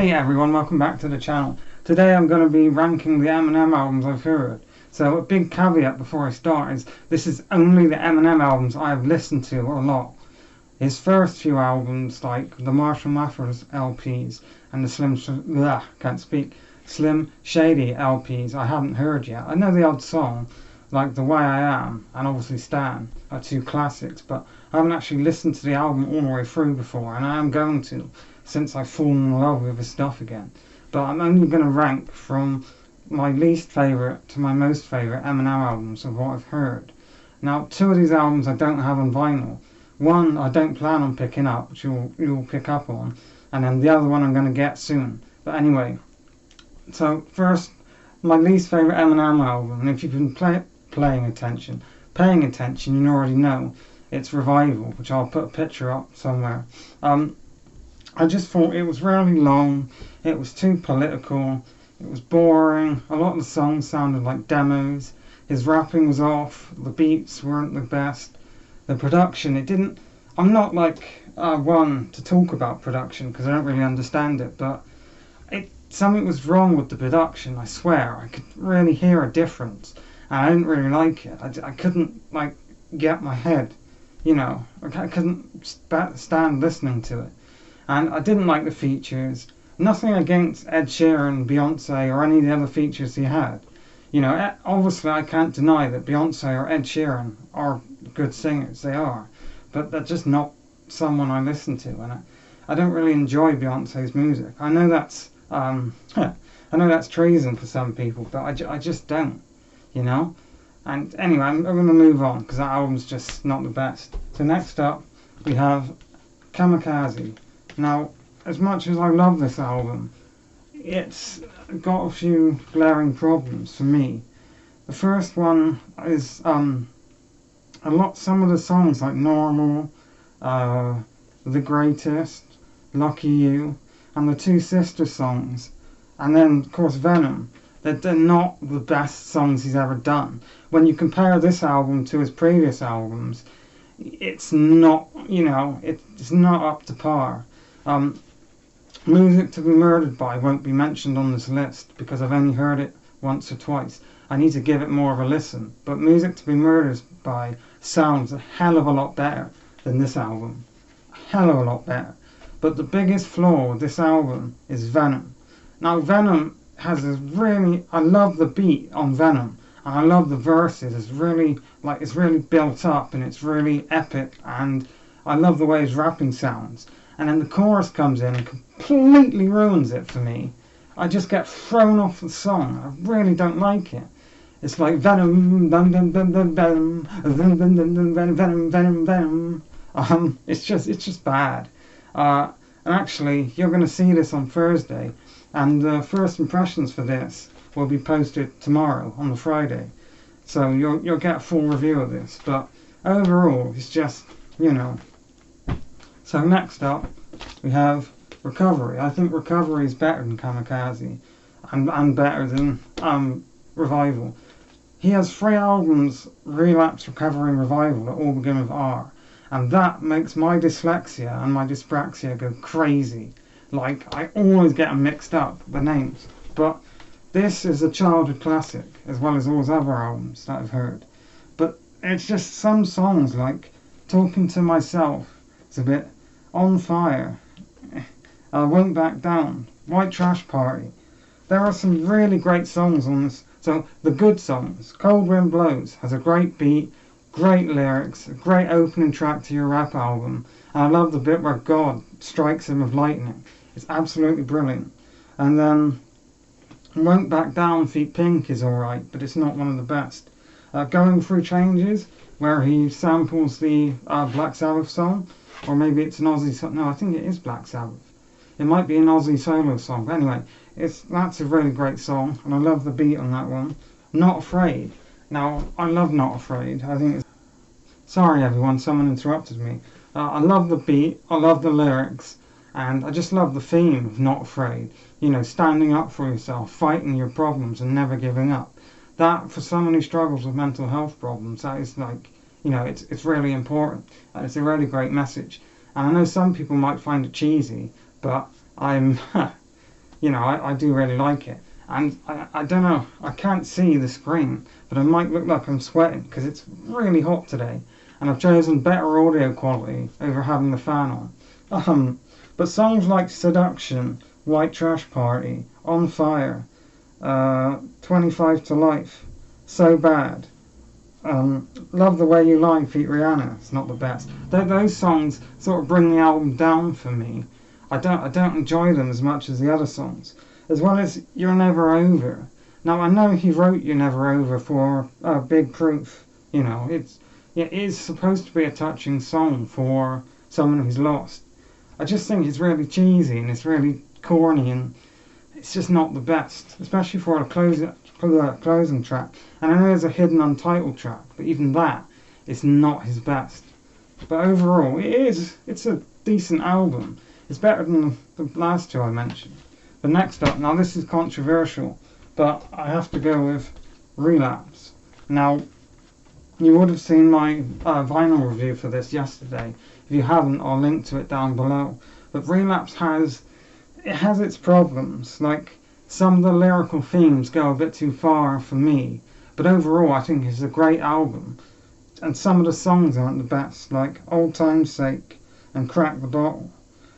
Hey everyone, welcome back to the channel. Today I'm going to be ranking the Eminem albums I've heard. So a big caveat before I start is this is only the Eminem albums I've listened to a lot. His first few albums, like the Marshall Mathers LPs and the Slim Shady LPs, I haven't heard yet. I know the odd song, like The Way I Am and obviously Stan, are two classics, but I haven't actually listened to the album all the way through before, and I am going to, since I've fallen in love with his stuff again. But I'm only going to rank from my least favourite to my most favourite Eminem albums of what I've heard. Now, two of these albums I don't have on vinyl. One I don't plan on picking up, which you'll pick up on, and then the other one I'm going to get soon. But anyway, so first, my least favourite Eminem album, and if you've been paying attention, you already know it's Revival, which I'll put a picture up somewhere. I just thought it was really long, it was too political, it was boring, a lot of the songs sounded like demos, his rapping was off, the beats weren't the best, the production, I'm not like one to talk about production because I don't really understand it, but something was wrong with the production, I swear. I could really hear a difference, and I didn't really like it. I couldn't get my head, I couldn't stand listening to it. And I didn't like the features. Nothing against Ed Sheeran, Beyonce, or any of the other features he had. Obviously I can't deny that Beyonce or Ed Sheeran are good singers. They are. But they're just not someone I listen to. And I don't really enjoy Beyonce's music. I know that's treason for some people, but I just don't. And anyway, I'm going to move on because that album's just not the best. So next up, we have Kamikaze. Now, as much as I love this album, it's got a few glaring problems for me. The first one is some of the songs like Normal, The Greatest, Lucky You, and the two sister songs, and then of course Venom. They're not the best songs he's ever done. When you compare this album to his previous albums, it's not, it's not up to par. Music to Be Murdered By won't be mentioned on this list because I've only heard it once or twice. I need to give it more of a listen. But Music to Be Murdered By sounds a hell of a lot better than this album. A hell of a lot better. But the biggest flaw with this album is Venom. Now Venom has I love the beat on Venom. And I love the verses. It's really built up and it's really epic. And I love the way his rapping sounds. And then the chorus comes in and completely ruins it for me. I just get thrown off the song. I really don't like it. It's like Venom, Venom, Venom, Venom, Venom, Venom, Venom. It's just bad. And actually, you're going to see this on Thursday, and the first impressions for this will be posted tomorrow on the Friday. So you'll get a full review of this. But overall, it's just, So next up, we have Recovery. I think Recovery is better than Kamikaze, and better than Revival. He has 3 albums, Relapse, Recovery, and Revival, that all begin with R. And that makes my dyslexia and my dyspraxia go crazy. I always get them mixed up, the names. But this is a childhood classic, as well as all his other albums that I've heard. But it's just some songs, like Talking to Myself, it's a bit On Fire, I Won't Back Down, White Trash Party. There are some really great songs on this. So the good songs, Cold Wind Blows has a great beat, great lyrics, a great opening track to your rap album. And I love the bit where God strikes him with lightning. It's absolutely brilliant. And then Won't Back Down feat Pink is alright, but it's not one of the best. Going Through Changes, where he samples the Black Sabbath song, or maybe it's an Aussie song. No, I think it is Black Sabbath. It might be an Aussie solo song. But anyway, that's a really great song, and I love the beat on that one. Not Afraid. Now, I love Not Afraid. I think it's... Sorry everyone, someone interrupted me. I love the beat, I love the lyrics, and I just love the theme of Not Afraid. Standing up for yourself, fighting your problems, and never giving up. That, for someone who struggles with mental health problems, that is it's really important. And it's a really great message. And I know some people might find it cheesy, but I'm you know, I do really like it. And I don't know, I can't see the screen, but it might look like I'm sweating because it's really hot today. And I've chosen better audio quality over having the fan on. But songs like Seduction, White Trash Party, On Fire, 25 to Life, So Bad, Love the Way You Lie, feat Rihanna, it's not the best. Those songs sort of bring the album down for me. I don't enjoy them as much as the other songs. As well as You're Never Over. Now I know he wrote You're Never Over for Big Proof. You know, it is supposed to be a touching song for someone who's lost. I just think it's really cheesy and it's really corny and it's just not the best, especially for a closing track. And I know there's a hidden untitled track, but even that is not his best. But overall, it's a decent album. It's better than the last two I mentioned. But next up, now this is controversial, but I have to go with Relapse. Now, you would have seen my vinyl review for this yesterday. If you haven't, I'll link to it down below. But Relapse has its problems. Like, some of the lyrical themes go a bit too far for me. But overall, I think it's a great album. And some of the songs aren't the best, like Old Time's Sake and Crack the Bottle.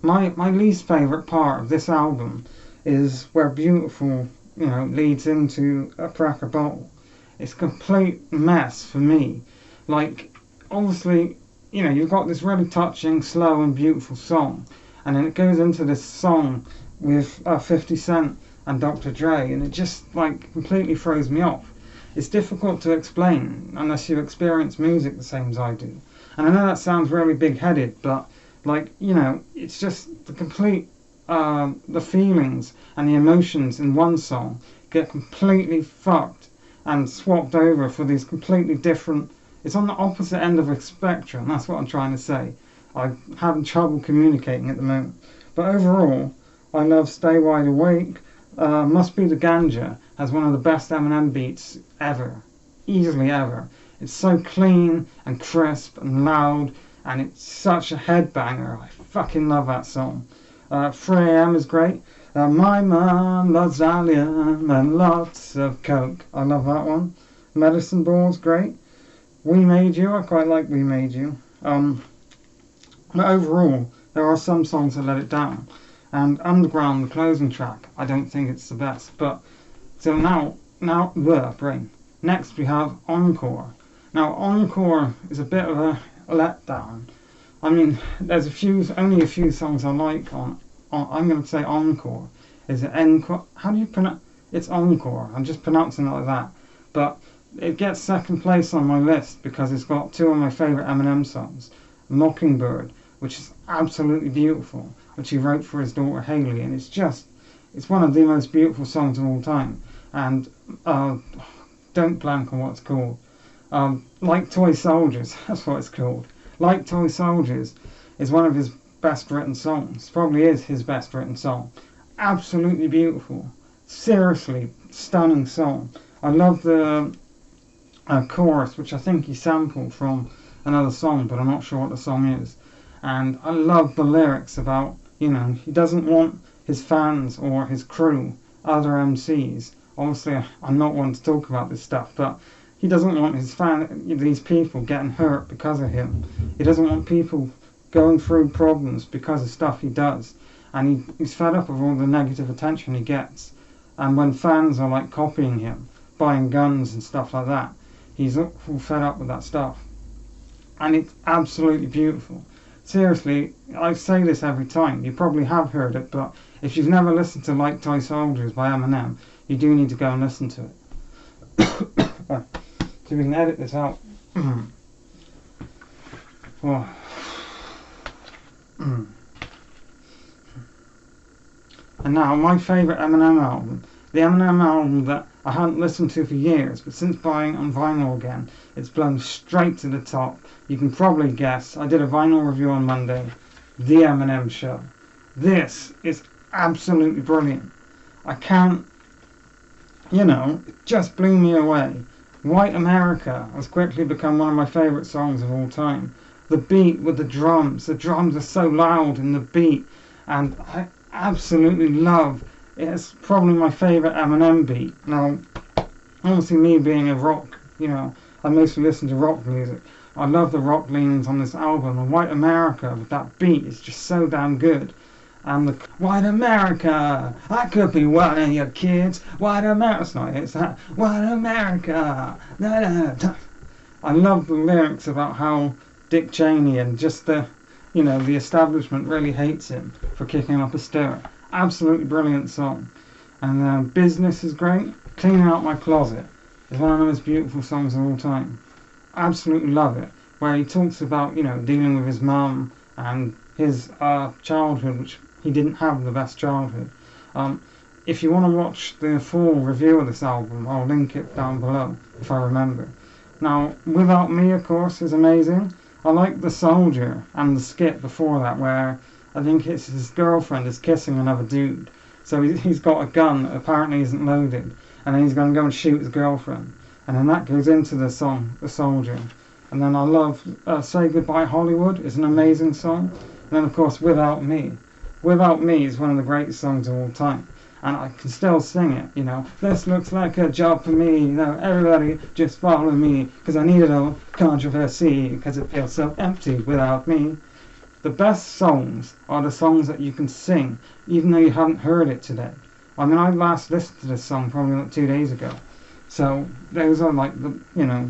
My least favourite part of this album is where Beautiful, you know, leads into a Crack a Bottle. It's a complete mess for me. Like, obviously, you know, you've got this really touching, slow and beautiful song, and then it goes into this song with 50 Cent and Dr. Dre, and it just, like, completely throws me off. It's difficult to explain unless you experience music the same as I do. And I know that sounds really big-headed, but, like, you know, it's just the complete the feelings and the emotions in one song get completely fucked and swapped over for these completely different. It's on the opposite end of a spectrum. That's what I'm trying to say. I'm having trouble communicating at the moment. But overall, I love Stay Wide Awake. Must Be the Ganja has one of the best Eminem beats ever. Easily ever. It's so clean and crisp and loud, and it's such a headbanger. I fucking love that song. 3 AM is great. My mom loves Valium and lots of Coke. I love that one. Medicine Ball's great. We Made You, I quite like We Made You. But overall, there are some songs that let it down. And Underground, the closing track, I don't think it's the best. But, so now, brain. Next we have Encore. Now, Encore is a bit of a letdown. I mean, there's only a few songs I like on I'm going to say Encore. Is it Encore? How do you pronounce? It's Encore. I'm just pronouncing it like that. But it gets second place on my list because it's got two of my favourite Eminem songs. Mockingbird, which is absolutely beautiful, which he wrote for his daughter Haley, and it's one of the most beautiful songs of all time. And don't blank on what it's called. Like Toy Soldiers, that's what it's called. Like Toy Soldiers is one of his best written songs. Probably is his best written song. Absolutely beautiful. Seriously stunning song. I love the chorus, which I think he sampled from another song, but I'm not sure what the song is. And I love the lyrics about, you know, he doesn't want his fans or his crew, other MCs. Obviously, I'm not one to talk about this stuff, but he doesn't want these people getting hurt because of him. He doesn't want people going through problems because of stuff he does. And he's fed up with all the negative attention he gets. And when fans are like copying him, buying guns and stuff like that, he's all fed up with that stuff. And it's absolutely beautiful. Seriously, I say this every time. You probably have heard it, but if you've never listened to Like Toy Soldiers by Eminem, you do need to go and listen to it. So we can edit this out. Oh. And now, my favourite Eminem album. The Eminem album that I hadn't listened to for years, but since buying on vinyl again, it's blown straight to the top. You can probably guess, I did a vinyl review on Monday. The Eminem Show. This is absolutely brilliant. I can't, you know, it just blew me away. White America has quickly become one of my favourite songs of all time. The beat with the drums are so loud in the beat, and I absolutely love it's probably my favourite Eminem beat. Now, obviously me being a rock, I mostly listen to rock music. I love the rock leanings on this album, and White America with that beat is just so damn good. And the White America, I could be one of your kids. White America, it's not, it's that White America. Da, da, da. I love the lyrics about how Dick Cheney and just the establishment really hates him for kicking up a stir. Absolutely brilliant song. And Business is great. Cleaning Out My Closet is one of the most beautiful songs of all time. Absolutely love it. Where he talks about, dealing with his mum and his childhood, which he didn't have the best childhood. If you want to watch the full review of this album, I'll link it down below if I remember. Now, Without Me, of course, is amazing. I like the Soldier and the skit before that where I think it's his girlfriend is kissing another dude. So he's got a gun that apparently isn't loaded, and then he's going to go and shoot his girlfriend. And then that goes into the song, The Soldier. And then I love Say Goodbye Hollywood is an amazing song. And then of course Without Me. Without Me is one of the greatest songs of all time. And I can still sing it, This looks like a job for me, everybody just follow me, because I need a little controversy, because it feels so empty without me. The best songs are the songs that you can sing, even though you haven't heard it today. I mean, I last listened to this song probably like 2 days ago. So those are like the,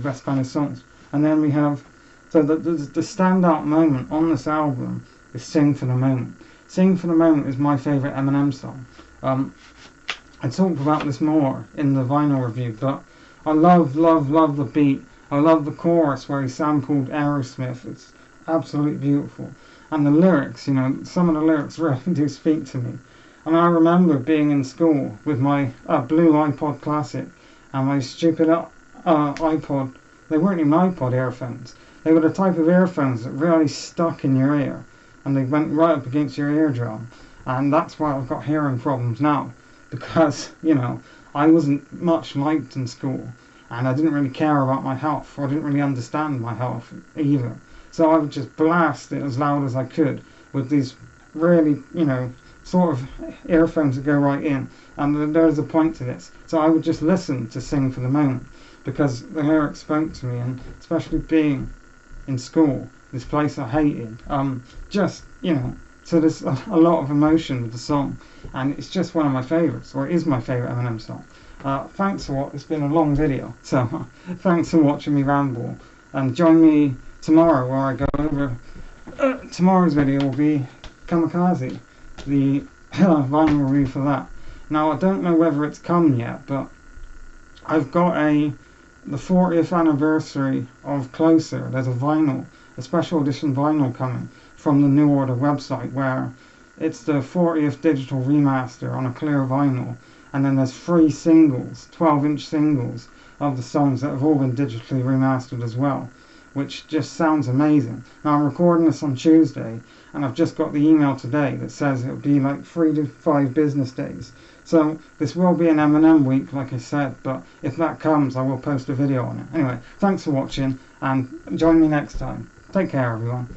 best kind of songs. And then we have, so the standout moment on this album is Sing for the Moment. Sing for the Moment is my favourite Eminem song. I talked about this more in the vinyl review, but I love the beat. I love the chorus where he sampled Aerosmith. It's absolutely beautiful. And the lyrics, some of the lyrics really do speak to me. I mean, I remember being in school with my blue iPod Classic and my stupid iPod. They weren't even iPod earphones. They were the type of earphones that really stuck in your ear, and they went right up against your eardrum. And that's why I've got hearing problems now, because, I wasn't much liked in school, and I didn't really care about my health, or I didn't really understand my health either. So I would just blast it as loud as I could with these really, sort of earphones that go right in. And there's a point to this. So I would just listen to Sing for the Moment, because the lyrics spoke to me, and especially being in school, this place I hated, so there's a lot of emotion with the song, and it's just one of my favourites, or it is my favourite Eminem song. Thanks for what, it's been a long video, so thanks for watching me ramble, and join me tomorrow where I go over, tomorrow's video will be Kamikaze, the vinyl review for that. Now I don't know whether it's come yet, but I've got the 40th anniversary of Closer, there's a special edition vinyl coming from the New Order website, where it's the 40th digital remaster on a clear vinyl, and then there's 3 singles, 12-inch singles of the songs that have all been digitally remastered as well, which just sounds amazing. Now I'm recording this on Tuesday, and I've just got the email today that says it'll be like 3 to 5 business days. So this will be an Eminem week, like I said, but if that comes, I will post a video on it. Anyway, thanks for watching, and join me next time. Take care, everyone.